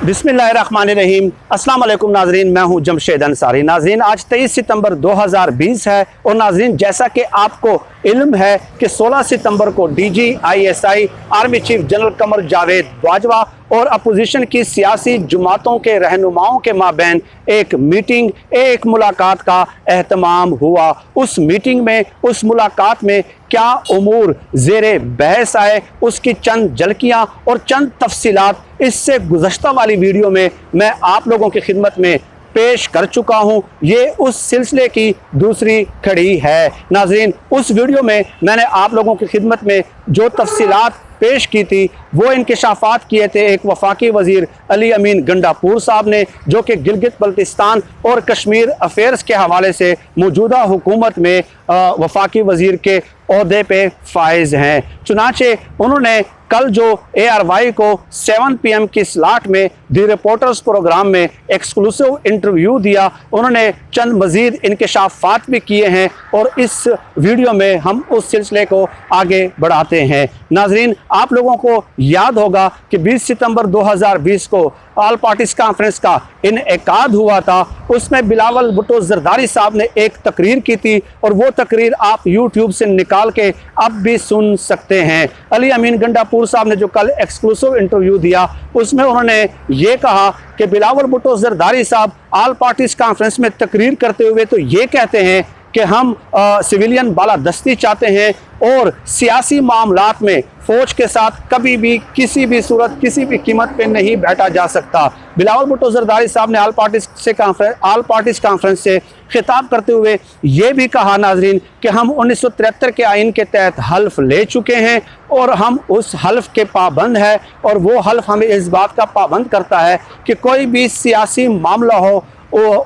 बिस्मिल्लाहिर्रहमानिर्रहीम। अस्सलाम वालेकुम नाजरीन, मैं हूं जमशेद अंसारी। नाजरीन, आज 23 सितंबर 2020 है और नाजरीन, जैसा कि आपको इल्म है कि 16 सितंबर को DGISI army chief general Qamar Javed Bajwa और अपोजिशन की सियासी जमातों के रहनुमाओं के माबैन एक मीटिंग, एक मुलाकात का एहतमाम हुआ। उस मीटिंग में, उस मुलाकात में क्या उमूर ज़ेरे बहस आए, उसकी चंद झलकियाँ और चंद तफसीलात इससे गुज़श्ता वाली वीडियो में मैं आप लोगों की खिदमत में पेश कर चुका हूं। ये उस सिलसिले की दूसरी कड़ी है। नाजरीन, उस वीडियो में मैंने आप लोगों की खिदमत में जो तफसीलात पेश की थी वो इंकशाफात किए थे एक वफाकी वज़ीर अली अमीन गंडापुर साहब ने, जो कि गिलगित बल्तिस्तान और कश्मीर अफेयर्स के हवाले से मौजूदा हुकूमत में वफाकी वज़ीर के ओहदे पे फाइज हैं। चुनाचे उन्होंने कल जो ARY को 7 PM की स्लॉट में दी रिपोर्टर्स प्रोग्राम में एक्सक्लूसिव इंटरव्यू दिया, उन्होंने चंद मज़ीद इंकशाफात भी किए हैं और इस वीडियो में हम उस सिलसिले को आगे बढ़ाते हैं। नाजरीन, आप लोगों को याद होगा कि 20 सितंबर 2020 को ऑल पार्टीज कॉन्फ्रेंस का इनेकाद हुआ था। उसमें बिलावल भुट्टो जरदारी साहब ने एक तकरीर की थी और वो तकरीर आप YouTube से निकाल के अब भी सुन सकते हैं। अली अमीन गंडापुर साहब ने जो कल एक्सक्लूसिव इंटरव्यू दिया उसमें उन्होंने ये कहा कि बिलावल भुट्टो जरदारी साहब ऑल पार्टीज कॉन्फ्रेंस में तकरीर करते हुए तो ये कहते हैं कि हम सिविलियन बालादस्ती चाहते हैं और सियासी मामलात में फ़ौज के साथ कभी भी किसी भी सूरत किसी भी कीमत पे नहीं बैठा जा सकता। बिलावल भुट्टो जरदारी साहब ने ऑल पार्टीज कॉन्फ्रेंस से खिताब करते हुए ये भी कहा नाजरीन कि हम 1973 के आइन के तहत हल्फ ले चुके हैं और हम उस हल्फ के पाबंद हैं और वो हल्फ हमें इस बात का पाबंद करता है कि कोई भी सियासी मामला हो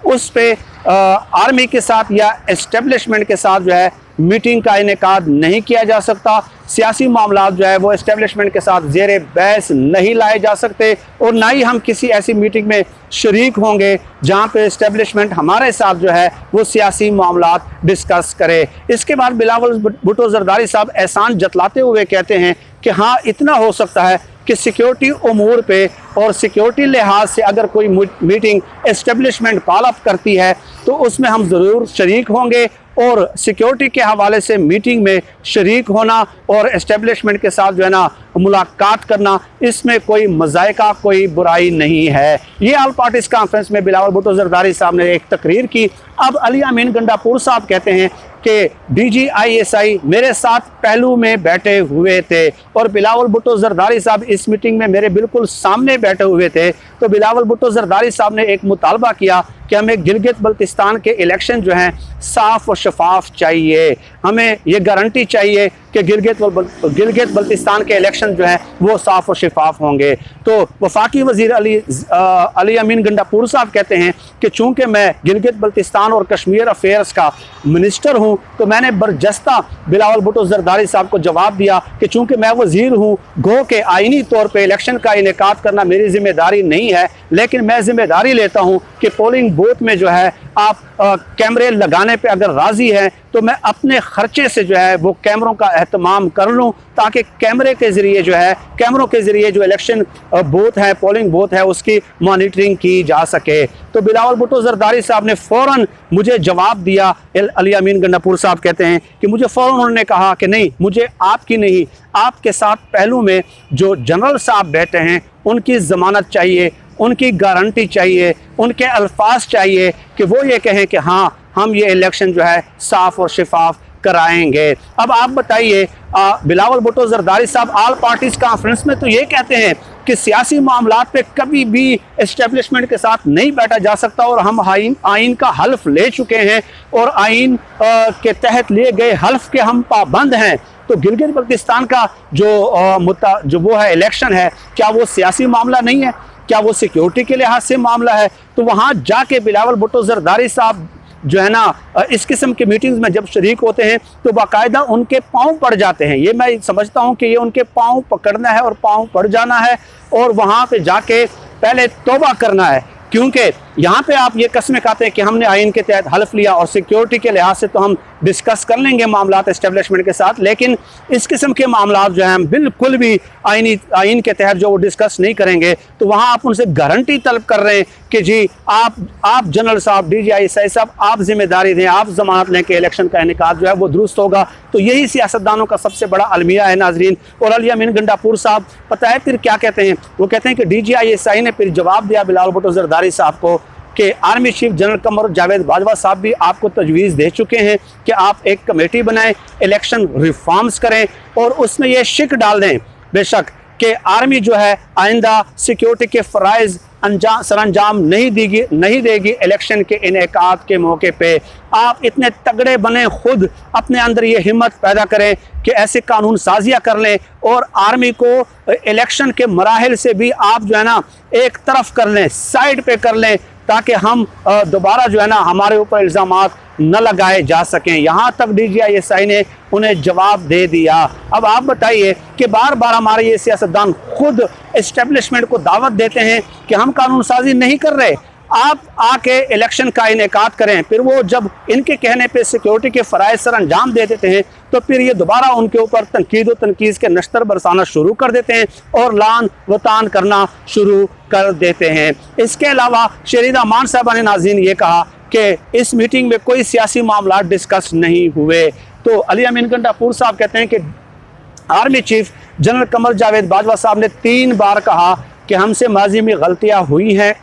उस पे आर्मी के साथ या एस्टेब्लिशमेंट के साथ जो है मीटिंग का इनेकाद नहीं किया जा सकता। सियासी मामला जो है वो एस्टेब्लिशमेंट के साथ ज़ेरे बहस नहीं लाए जा सकते और ना ही हम किसी ऐसी मीटिंग में शरीक होंगे जहाँ पे एस्टेब्लिशमेंट हमारे साथ जो है वो सियासी मामलात डिस्कस करे। इसके बाद बिलावल भुट्टो जरदारी साहब एहसान जतलाते हुए कहते हैं कि हाँ, इतना हो सकता है कि सिक्योरिटी उमूर पे और सिक्योरिटी लिहाज से अगर कोई मीटिंग एस्टेब्लिशमेंट कॉल अप करती है तो उसमें हम ज़रूर शरीक होंगे और सिक्योरिटी के हवाले से मीटिंग में शरीक होना और एस्टेब्लिशमेंट के साथ जो है ना मुलाकात करना, इसमें कोई मज़ायका, कोई बुराई नहीं है। ये ऑल पार्टीज कॉन्फ्रेंस में बिलावल भुट्टो जरदारी साहब ने एक तकरीर की। अब अली अमीन गंडापुर साहब कहते हैं कि DGISI मेरे साथ पहलू में बैठे हुए थे और बिलावल भुट्टो जरदारी साहब इस मीटिंग में मेरे बिल्कुल सामने बैठे हुए थे। तो बिलावल भुट्टो जरदारी साहब ने एक मुतालबा किया कि हमें गिलगित बल्तिस्तान के इलेक्शन जो हैं साफ़ और शफाफ चाहिए। हमें ये गारंटी चाहिए कि गिलगित बल्तिस्तान के इलेक्शन जो हैं वो साफ़ और शफाफ होंगे। तो वफाकी वज़ीर अली अमीन गंडापुर साहब कहते हैं कि चूँकि मैं गिलगित बल्तिस्तान और कश्मीर अफेयर्स का मिनिस्टर हूँ तो मैंने बरजस्ता बिलावल भुट्टो जरदारी साहब को जवाब दिया कि चूँकि मैं वज़ीर हूँ, गो के आइनी तौर पर इलेक्शन का इनेकाद करना मेरी ज़िम्मेदारी नहीं है, लेकिन मैं ज़िम्मेदारी लेता हूँ कि पोलिंग बूथ में जो है आप कैमरे लगाने पे अगर राज़ी हैं तो मैं अपने ख़र्चे से जो है वो कैमरों का एहतमाम कर लूँ ताकि कैमरों के ज़रिए जो इलेक्शन बूथ है, पोलिंग बूथ है, उसकी मॉनिटरिंग की जा सके। तो बिलावल भुट्टो जरदारी साहब ने फ़ौरन मुझे जवाब दिया। अली अमीन गंडापुर साहब कहते हैं कि मुझे फ़ौरन उन्होंने कहा कि नहीं, मुझे आपकी नहीं, आपके साथ पहलू में जो जनरल साहब बैठे हैं उनकी ज़मानत चाहिए, उनकी गारंटी चाहिए, उनके अल्फाज चाहिए कि वो ये कहें कि हाँ, हम ये इलेक्शन जो है साफ़ और शफाफ कराएंगे। अब आप बताइए, बिलावल भुट्टो जरदारी साहब ऑल पार्टीज कॉन्फ्रेंस में तो ये कहते हैं कि सियासी मामलात पे कभी भी एस्टेब्लिशमेंट के साथ नहीं बैठा जा सकता और हम आइन का हल्फ ले चुके हैं और आइन के तहत लिए गए हल्फ के हम पाबंद हैं। तो गिलगित बल्तिस्तान का जो वो है इलेक्शन है, क्या वो सियासी मामला नहीं है? क्या वो सिक्योरिटी के लिहाज से मामला है? तो वहाँ जाके बिलावल भुट्टो जरदारी साहब जो है ना इस किस्म की मीटिंग्स में जब शरीक होते हैं तो बाकायदा उनके पाँव पड़ जाते हैं। ये मैं समझता हूँ कि ये उनके पाँव पकड़ना है और पाँव पड़ जाना है और वहाँ पे जाके पहले तौबा करना है, क्योंकि यहाँ पे आप ये कस्में खाते हैं कि हमने आइन के तहत हल्फ लिया और सिक्योरिटी के लिहाज से तो हम डिस्कस कर लेंगे मामलात एस्टेब्लिशमेंट के साथ, लेकिन इस किस्म के मामलात जो हैं हम बिल्कुल भी आइन के तहत जो वो डिस्कस नहीं करेंगे। तो वहाँ आप उनसे गारंटी तलब कर रहे हैं कि जी आप जनरल साहब, DGI साहब, आप जिम्मेदारी दें, आप जमानत लें कि इलेक्शन का इनेकाद जो है वो दुरुस्त होगा। तो यही सियासतदानों का सबसे बड़ा अलमिया है नाजरीन। और अली अमीन गंडापुर साहब पता है फिर क्या कहते हैं, वो कहते हैं कि DGI ने फिर जवाब दिया बिलावल भुट्टो जरदारी साहब को कि army chief general Qamar Javed Bajwa साहब भी आपको तजवीज़ दे चुके हैं कि आप एक कमेटी बनाएं, इलेक्शन रिफॉर्म्स करें और उसमें यह शिक डाल दें बेशक कि आर्मी जो है आइंदा सिक्योरिटी के फ़राइज़ सरअंजाम नहीं देगी इलेक्शन के इनेकाद के मौके पे। आप इतने तगड़े बने, खुद अपने अंदर ये हिम्मत पैदा करें कि ऐसे कानून साजियाँ कर लें और आर्मी को इलेक्शन के मराहल से भी आप जो है ना एक तरफ कर लें, साइड पे कर लें, ताकि हम दोबारा जो है ना हमारे ऊपर इल्ज़ामात न लगाए जा सकें। यहाँ तक DGI ने उन्हें जवाब दे दिया। अब आप बताइए कि बार बार हमारे ये सियासतदान खुद इस्टेब्लिशमेंट को दावत देते हैं कि हम कानून साजी नहीं कर रहे, आप आके इलेक्शन का इनेकाद करें। फिर वो जब इनके कहने पे सिक्योरिटी के फ़राइज़ सर अंजाम दे देते हैं तो फिर ये दोबारा उनके ऊपर तनकीद व तनकीज़ के नश्तर बरसाना शुरू कर देते हैं और लान वतान करना शुरू कर देते हैं। इसके अलावा शरीदा मान साहबा ने नाज़रीन ये कहा कि इस मीटिंग में कोई सियासी मामला डिस्कस नहीं हुए। तो अली अमीन गंडापुर साहब कहते हैं कि army chief general Qamar Javed Bajwa साहब ने 3 बार कहा कि हमसे माजी में गलतियाँ हुई हैं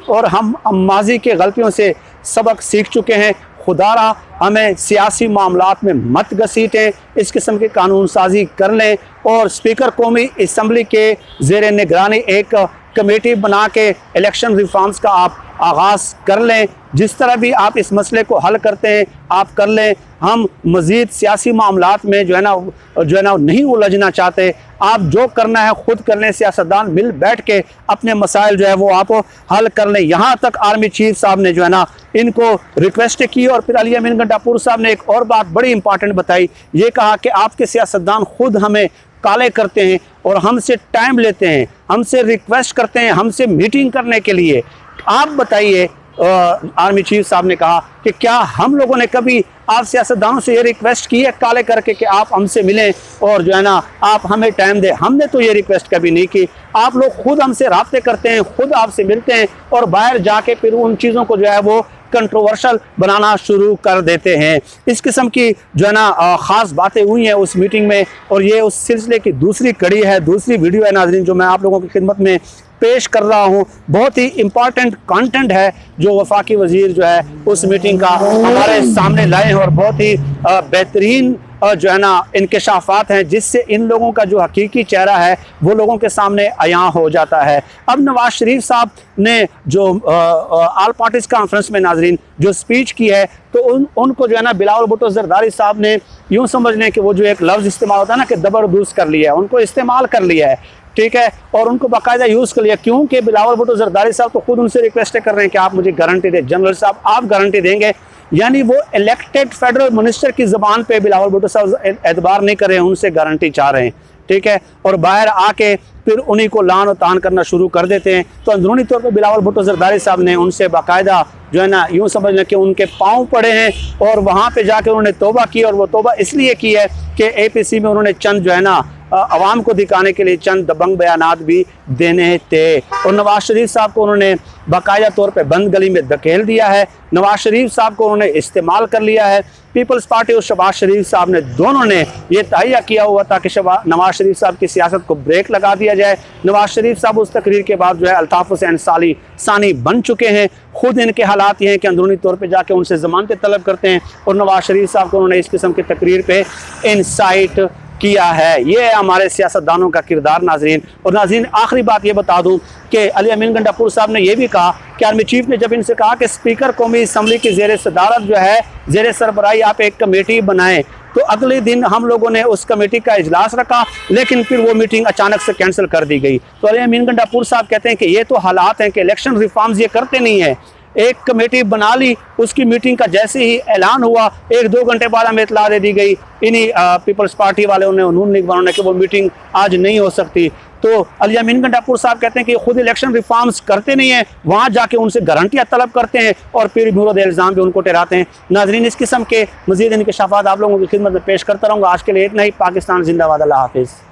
और हम माजी के गलतियों से सबक सीख चुके हैं। खुदारा हमें सियासी मामलात में मत घसीटें, इस किस्म की कानून साजी कर लें और स्पीकर कौमी असम्बली के ज़ेर निगरानी एक कमेटी बना के इलेक्शन रिफॉर्म्स का आप आगाज़ कर लें। जिस तरह भी आप इस मसले को हल करते हैं आप कर लें। हम मज़ीद सियासी मामलात में जो है ना नहीं उलझना चाहते। आप जो करना है ख़ुद कर लें, सियासतदान मिल बैठ के अपने मसाइल जो है वो आप हल कर लें। यहाँ तक आर्मी चीफ साहब ने जो है ना इनको रिक्वेस्ट की। और फिर अली अमीन गंडापुर साहब ने एक और बात बड़ी इंपॉर्टेंट बताई, ये कहा कि आपके सियासतदान खुद हमें काले करते हैं और हमसे टाइम लेते हैं, हमसे रिक्वेस्ट करते हैं, हमसे मीटिंग करने के लिए। आप बताइए, आर्मी चीफ साहब ने कहा कि क्या हम लोगों ने कभी आप सियासतदानों से ये रिक्वेस्ट की है काले करके कि आप हमसे मिलें और जो है ना आप हमें टाइम दें? हमने तो ये रिक्वेस्ट कभी नहीं की। आप लोग खुद हमसे राब्ते करते हैं, खुद आपसे मिलते हैं और बाहर जाके फिर उन चीज़ों को जो है वो कंट्रोवर्शियल बनाना शुरू कर देते हैं। इस किस्म की जो है ना ख़ास बातें हुई हैं उस मीटिंग में और ये उस सिलसिले की दूसरी कड़ी है, दूसरी वीडियो है नाज़रीन जो मैं आप लोगों की खिदमत में पेश कर रहा हूँ। बहुत ही इम्पॉर्टेंट कंटेंट है जो वफाकी वज़ीर जो है उस मीटिंग का हमारे सामने लाए हैं और बहुत ही बेहतरीन जो है ना इंकशाफात हैं जिससे इन लोगों का जो हकीकी चेहरा है वो लोगों के सामने अयां हो जाता है। अब नवाज शरीफ साहब ने जो ऑल पार्टीज़ कॉन्फ्रेंस में नाजरीन जो स्पीच की है तो उनको जो है ना बिलावल भुट्टो जरदारी साहब ने यूँ समझ लें कि वो जो एक लफ्ज़ इस्तेमाल होता है ना कि दबरदूस कर लिया है, उनको इस्तेमाल कर लिया है, ठीक है, और उनको बाकायदा यूज़ कर लिया। क्योंकि बिलावल भुट्टो जरदारी साहब तो खुद उनसे रिक्वेस्ट कर रहे हैं कि आप मुझे गारंटी दें, जनरल साहब आप गारंटी देंगे, यानी वो इलेक्टेड फेडरल मिनिस्टर की ज़बान पे बिलावल भुट्टो साहब एतबार नहीं कर रहे हैं, उनसे गारंटी चाह रहे हैं, ठीक है, और बाहर आके फिर उन्हीं को लान और तान करना शुरू कर देते हैं। तो अंदरूनी तौर पर बिलावल भुट्टो जरदारी साहब ने उनसे बाकायदा जो है ना यूँ समझ लें कि उनके पाँव पड़े हैं और वहाँ पे जाके उन्होंने तौबा की और वो तौबा इसलिए की है कि APC में उन्होंने चंद जो है ना अवाम को दिखाने के लिए चंद दबंग बयानात भी देने थे और नवाज शरीफ साहब को उन्होंने बाकायदा तौर पे बंद गली में धकेल दिया है। नवाज शरीफ साहब को उन्होंने इस्तेमाल कर लिया है। पीपल्स पार्टी और शहबाज शरीफ साहब ने दोनों ने ये तहैया किया हुआ था कि नवाज शरीफ साहब की सियासत को ब्रेक लगा दिया जाए। नवाज शरीफ साहब उस तकरीर के बाद जो है अल्ताफ हुसैन सानी बन चुके हैं। खुद इनके हालात ये हैं कि अंदरूनी तौर पे जाके उनसे ज़मानतें तलब करते हैं और नवाज शरीफ साहब को उन्होंने इस किस्म की तकरीर पे इंसाइट किया है। ये है हमारे सियासतदानों का किरदार नाजरीन। और नाजरीन आखिरी बात ये बता दूं कि अली अमीन गंडापुर साहब ने यह भी कहा कि आर्मी चीफ ने जब इनसे कहा कि स्पीकर कौमी असम्बली की ज़ेर सदारत जो है ज़ेर सरबराही आप एक कमेटी बनाएं, तो अगले दिन हम लोगों ने उस कमेटी का इजलास रखा लेकिन फिर वो मीटिंग अचानक से कैंसिल कर दी गई। तो अली अमीन गंडापुर साहब कहते हैं कि ये तो हालात हैं कि इलेक्शन रिफॉर्म्स ये करते नहीं है। एक कमेटी बना ली, उसकी मीटिंग का जैसे ही ऐलान हुआ 1-2 घंटे बाद हमें इतला दे दी गई इन्हीं पीपल्स पार्टी वाले उन्हें नून लीग वालों ने कि वो मीटिंग आज नहीं हो सकती। तो अली अमीन गंडापुर साहब कहते हैं कि खुद इलेक्शन रिफॉर्म्स करते नहीं है, वहाँ जाके उनसे गारंटियाँ तलब करते हैं और फिर मुरद इल्ज़ाम भी उनको ठहराते हैं। नाजरीन, इस किस्म के मज़ीद इंकशाफात आप लोगों की खिदमत में पेश करता रहूँगा। आज के लिए इतना ही। पाकिस्तान जिंदाबाद। अल्लाह हाफिज़।